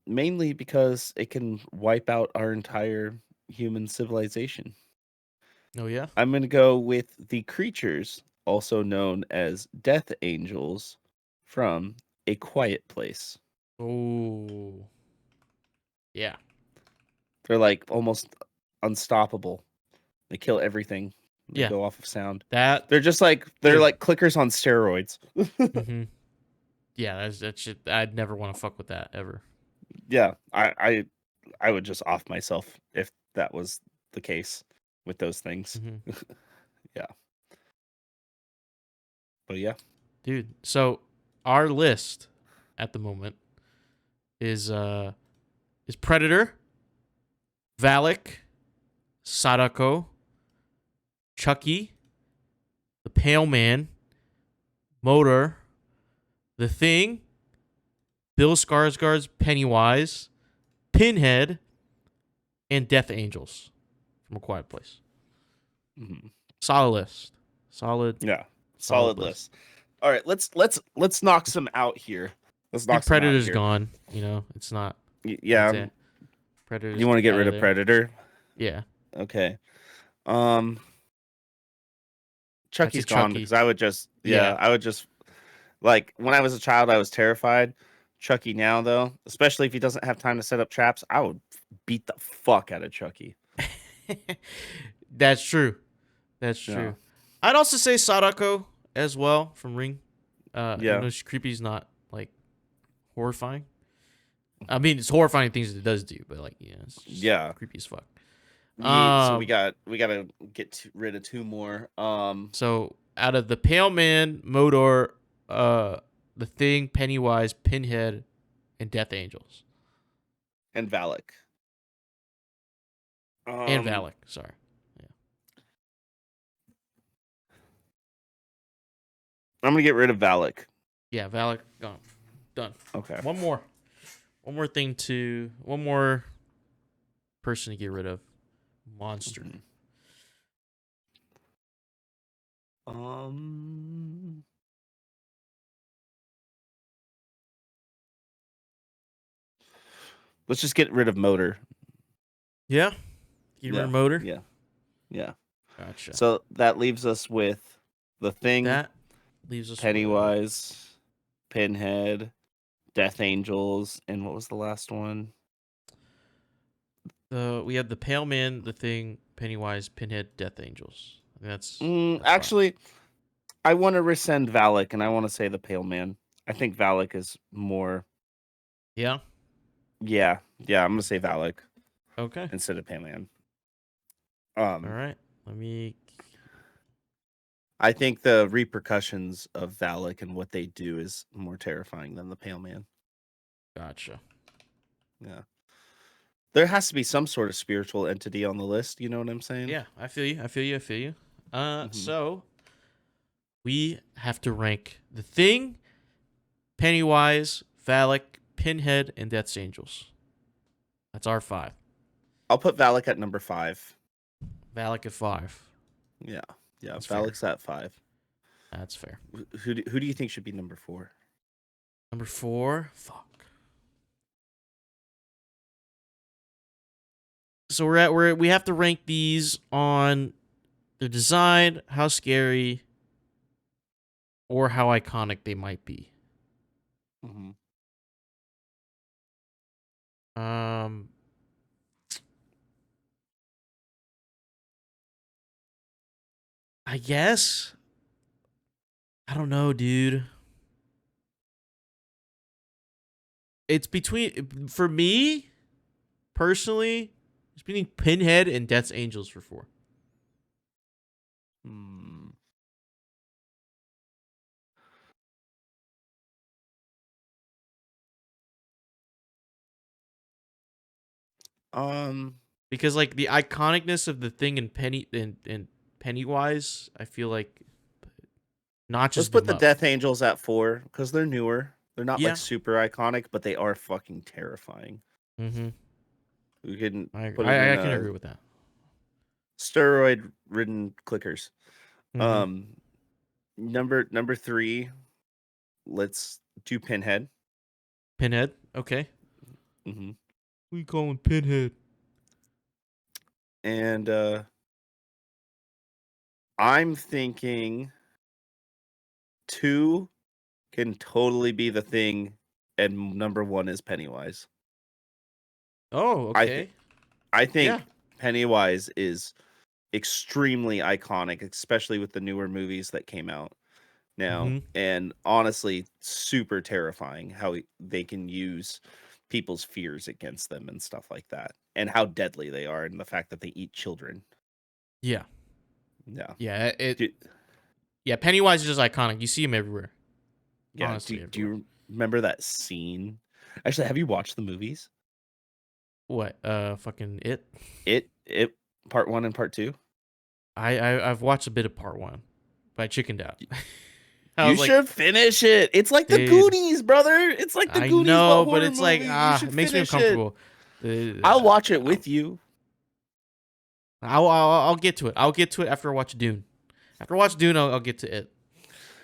Mainly because it can wipe out our entire human civilization. Oh yeah. I'm gonna go with the creatures, also known as death angels, from A Quiet Place. Oh yeah. They're like almost unstoppable. They kill everything. They Yeah. go off of sound. That They're dude. like clickers on steroids. Mm-hmm. Yeah, that shit. I'd never want to fuck with that ever. Yeah, I would just off myself if that was the case with those things. Mm-hmm. Yeah, but yeah. Dude. So our list at the moment is Predator, Valak, Sadako, Chucky, the Pale Man, Motor, the Thing, Bill Skarsgård's Pennywise, Pinhead, and Death Angels from A Quiet Place. Mhm. Solid list. Solid, Yeah, solid solid list. list. All right, let's knock some out here. Let's I think knock some out Predator's here. gone. It's not. Yeah, That's it. you Predator's want to get out rid of of there. Predator? Yeah, Okay. Um, that's a Chucky's gone because Chucky. I would just Yeah. I would just like when I was a child I was terrified. Chucky now though, especially if he doesn't have time to set up traps, I would beat the fuck out of Chucky. That's true. That's Yeah. true. I'd also say Sadako as well from Ring. Even Yeah. though she's creepy, is not like horrifying. I mean, it's horrifying things it does do, but like, yeah, it's just Yeah. creepy as fuck. So Um, we gotta get rid of two more. so out of the Pale Man, Modor, the Thing, Pennywise, Pinhead, and Death Angels, And Valak. and Um, Valak. Sorry. Yeah. I'm gonna get rid of Valak. Yeah, Valak gone. Done. Okay. One more. One more person to get rid of. Monster. Mhm. Um, let's just get rid of Motor. Yeah. Get rid Yeah. of Motor. Yeah. Yeah. Gotcha. So that leaves us with the Thing, That leaves us with Pennywise, Pinhead, Death Angels, and what was the last one? we have the Pale Man, the Thing, Pennywise, Pinhead, Death Angels. I think that's fine. Actually, I want to rescind Valak, and I want to say the Pale Man. I think Valak is more. Yeah. Yeah, yeah. I'm gonna say Valak Okay. instead of Pale Man. All right. Let me. I think the repercussions of Valak and what they do is more terrifying than the Pale Man. Gotcha. Yeah, there has to be some sort of spiritual entity on the list. You know what I'm saying? Yeah, I feel you. I feel you. I feel you. Hmm. So we have to rank the Thing, Pennywise, Valak, Pinhead, and Death's Angels. That's our 5. I'll put Valak at number 5. Valak at 5. Yeah, yeah. That's fair. Valak's at 5. That's fair. Who do you think should be number 4? Number 4. Fuck. So we have to rank these on their design, how scary, or how iconic they might be. Mm-hmm. Um, I guess. I don't know, dude. It's between for me personally. It's between Pinhead and Death's Angels for 4. Hmm. Um, Because like the iconicness of the Thing and Pennywise, I feel like let's notches put them the up. Death Angels at 4 because they're newer. They're not like Yeah. super iconic, but they are fucking terrifying. Mm-hmm. We can I put them in I can agree with that. steroid-ridden clickers. Mm-hmm. Um, number three, let's do Pinhead. Pinhead. Okay. Hmm. We call him Pinhead. And I'm thinking two can totally be the thing, and number one is Pennywise. Oh, I think okay. I Yeah. think Pennywise is extremely iconic, especially with the newer movies that came out now, Mm-hmm. and honestly, super terrifying how they can use people's fears against them and stuff like that, and how deadly they are, and the fact that they eat children. Yeah. Yeah. Yeah. Do, Yeah. Pennywise is just iconic. You see him everywhere. yeah. Honestly, Do everywhere. you remember that scene? Actually, have you watched the movies? What? Fucking it. It part one and part two. I've watched a bit of part one, but I chickened out. I You was like, should finish it. It's like the dude, Goonies, brother. It's like the I Goonies, but know, but horror it's like movie. You it should makes me finish it. uncomfortable. I'll watch it I'll, with you. I'll get to it. I'll get to it after I watch Dune. After I watch Dune, I'll get to it.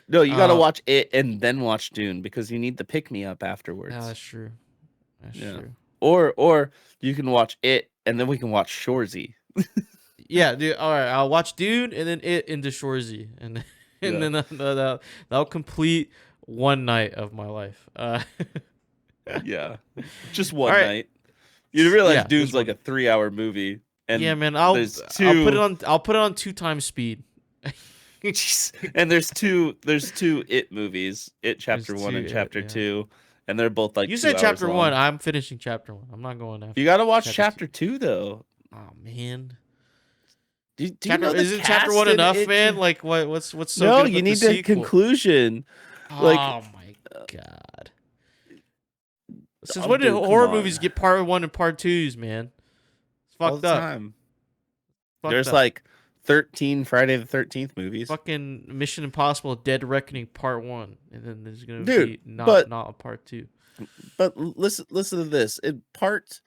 No, you got to Uh, watch it and then watch Dune because you need the pick me up yeah, afterwards. that's true. That's Yeah. true. Or you can watch it and then we can watch Shorzy. Yeah, dude. All right, I'll watch Dune and then it into Shorzy, and and Yeah. then that'll complete one night of my life. Yeah. Just All one right. night. You realize Yeah, Dune's just like one. a 3-hour movie Yeah, and man. there's I'll put it two on. I'll put it on 2 times speed. Jeez. And there's two It movies, It There's Chapter 1 and two. Chapter Yeah. 2, and they're both like You 2 said hours chapter one. long. I'm finishing chapter one. I'm not going after You got to watch chapter two. Chapter 2 though. Oh man. Do you Chapter know the isn't chapter one cast in enough, It? man? Like what's so No, good you about the need the sequel? conclusion. Like, Oh my god. Since oh, when did dude, come horror movies on. get part one and part twos, man? It's All fucked the up. time. Fucked There's up. like 13 Friday the 13th movies. Fucking Mission Impossible Dead Reckoning part one. And then there's gonna Dude, be not but not a part two. listen to this. In part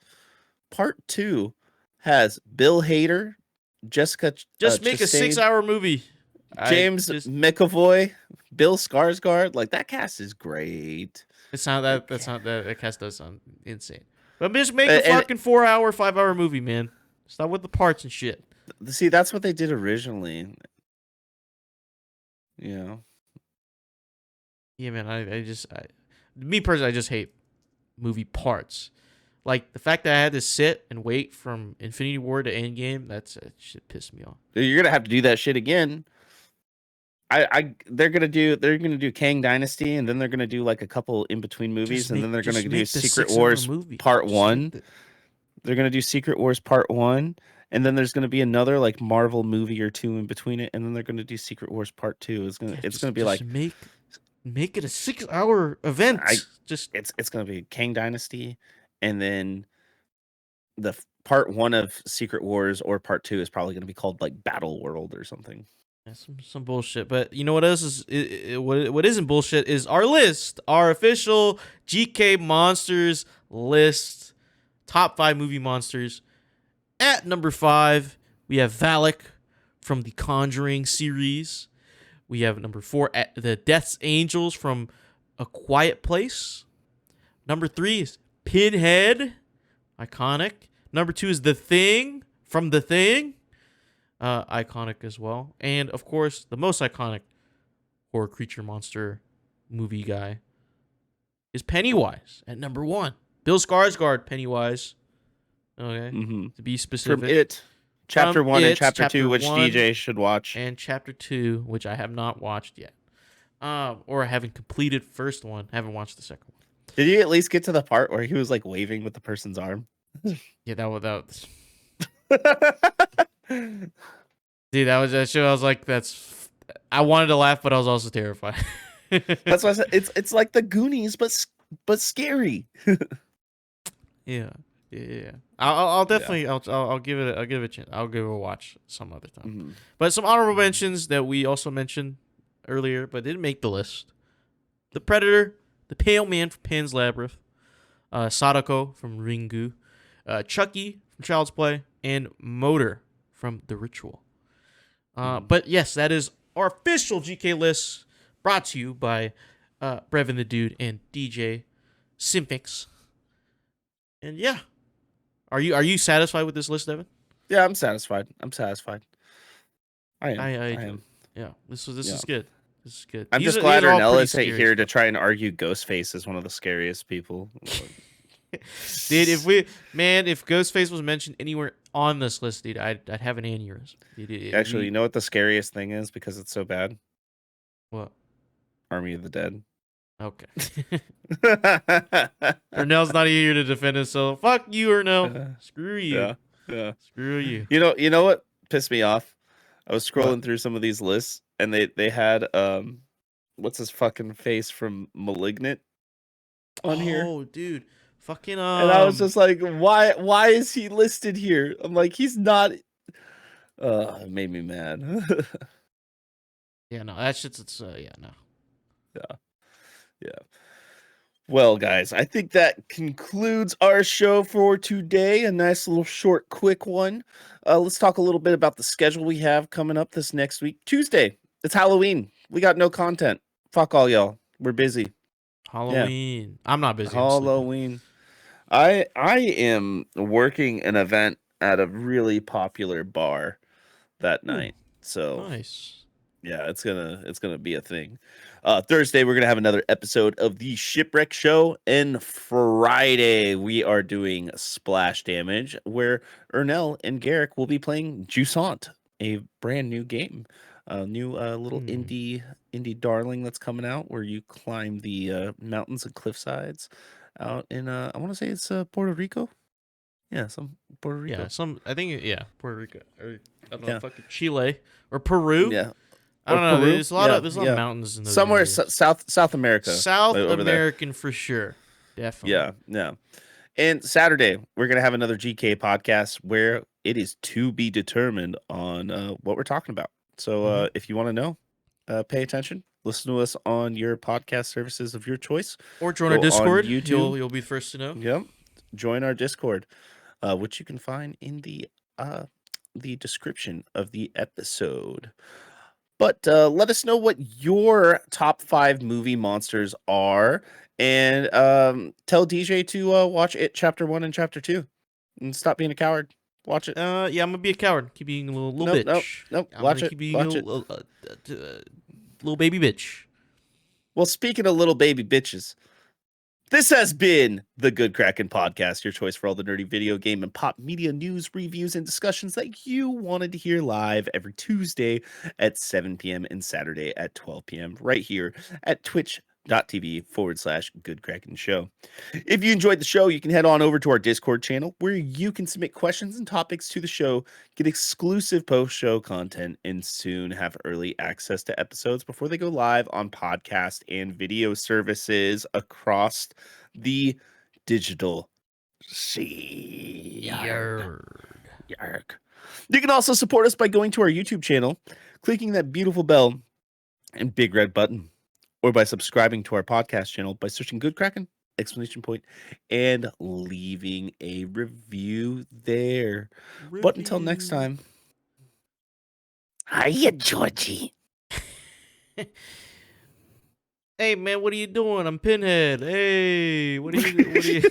2 has Bill Hader, Jessica Just make a Chastain, 6-hour movie. I James just McAvoy, Bill Skarsgård. Like that cast is great. it's not Like, that's not that cast does sound insane. But just make a and fucking 4-hour, 5-hour movie, man. Stop with the parts and shit. see, that's what they did originally. You know, Yeah, man. Me personally, I just hate movie parts. Like the fact that I had to sit and wait from Infinity War to Endgame, that shit pissed me off. you're gonna have to do that shit again. They're gonna do Kang Dynasty, and then they're gonna do like a couple in between movies, and then they're gonna do the Secret 6-hour Wars movie. Part Just make 1. They're gonna do Secret Wars Part 1, and then there's gonna be another like Marvel movie or two in between it, and then they're gonna do Secret Wars Part 2. It's gonna be like make it a 6-hour event. I Just it's gonna be Kang Dynasty, and then Part 1 of Secret Wars or Part 2 is probably gonna be called like Battle World or something. yeah, some bullshit. But you know what else is what isn't bullshit is our list, our official GK Monsters list, top 5 movie monsters. At number 5, we have Valak from the Conjuring series. We have number 4 at the Death's Angels from A Quiet Place. Number 3 is Pinhead, iconic. Number 2 is The Thing from The Thing, iconic as well. And of course, the most iconic horror creature monster movie guy is Pennywise at number 1. Bill Skarsgård, Pennywise. Okay, to be specific. From It, Chapter From 1 and It, Chapter 2, which 1 DJ should watch. and Chapter 2, which I have not watched yet. Or I haven't completed first one. Haven't watched the second one. Did you at least get to the part where he was like waving with the person's arm? Yeah, that was dude. That was that show. I was like, I wanted to laugh, but I was also terrified. That's why I said it's like the Goonies, but scary. Yeah. I'll definitely I'll give it a chance. I'll give it a watch some other time. Mhm. But some honorable mentions that we also mentioned earlier, but didn't make the list: The Predator, the Pale Man from Pan's Labyrinth, Sadako from Ringu, Chucky from Child's Play, and Motor from The Ritual. But yes, that is our official GK list, brought to you by Brevin the Dude and DJ Simfix. And yeah, are you satisfied with this list, Devin? Yeah, I'm satisfied. I am. I I am. yeah. This is Yeah. good. This is good. I'm These just are glad all Ernell pretty isn't scary here to stuff. try and argue Ghostface is one of the scariest people. Dude, if Ghostface was mentioned anywhere on this list, dude, I'd have an aneurysm. Actually, you know what the scariest thing is because it's so bad? What? Army of the Dead. Okay. Ernell's not here to defend himself. Fuck you, Ernell. Screw you. Yeah. Yeah. Screw you. You know what pissed me off? I was What? scrolling through some of these lists and they had what's his fucking face from Malignant on here. Oh, dude. Fucking And I was just like, why is he listed here? I'm like, he's not it made me mad. Yeah, no, that shit's yeah, no. Yeah. Yeah. Well, guys, I think that concludes our show for today. A nice little short, quick one. Let's talk a little bit about the schedule we have coming up this next week. Tuesday, it's Halloween. We got no content. Fuck all y'all. We're busy. Halloween. I'm not busy. I'm sleeping. Halloween. I am working an event at a really popular bar that Ooh, night. So nice. yeah, it's gonna be a thing. Thursday we're gonna have another episode of the Shipwreck Show, and Friday we are doing Splash Damage, where Ernell and Garrick will be playing Jusant, a brand new game, a new little indie darling that's coming out, where you climb the mountains and cliff sides out in I want to say it's Puerto Rico. Yeah, some Puerto Rico. Yeah, I think Puerto Rico or I don't know, Yeah. fucking Chile or Peru. Yeah. I don't know. Peru? There's a lot of mountains in those somewhere areas. South America. South over there. American for sure. Definitely. Yeah. And Saturday, we're going to have another GK podcast where it is to be determined on what we're talking about. So if you want to know, pay attention. Listen to us on your podcast services of your choice. Or join our Discord. YouTube. You'll be the first to know. Yep. Join our Discord, which you can find in the description of the episode. But let us know what your top 5 movie monsters are, and tell DJ to watch it Chapter 1 and Chapter 2, and stop being a coward. Watch it. Yeah, I'm gonna be a coward. Keep being a little bitch. Nope. I'm Watch gonna it. Keep being Watch a it. little baby bitch. Well, speaking of little baby bitches, this has been the Good Kraken Podcast, your choice for all the nerdy video game and pop media news, reviews, and discussions that you wanted to hear live every Tuesday at 7 p.m. and Saturday at 12 p.m. right here at twitch.tv/Good Kraken Show. If you enjoyed the show, you can head on over to our Discord channel where you can submit questions and topics to the show, get exclusive post-show content, and soon have early access to episodes before they go live on podcast and video services across the digital sea. Yarg. You can also support us by going to our YouTube channel, clicking that beautiful bell and big red button, or by subscribing to our podcast channel by searching Good Kraken, ! And leaving a review there. But until next time, hiya, Georgie. Hey man, what are you doing? I'm Pinhead. Hey, what are you?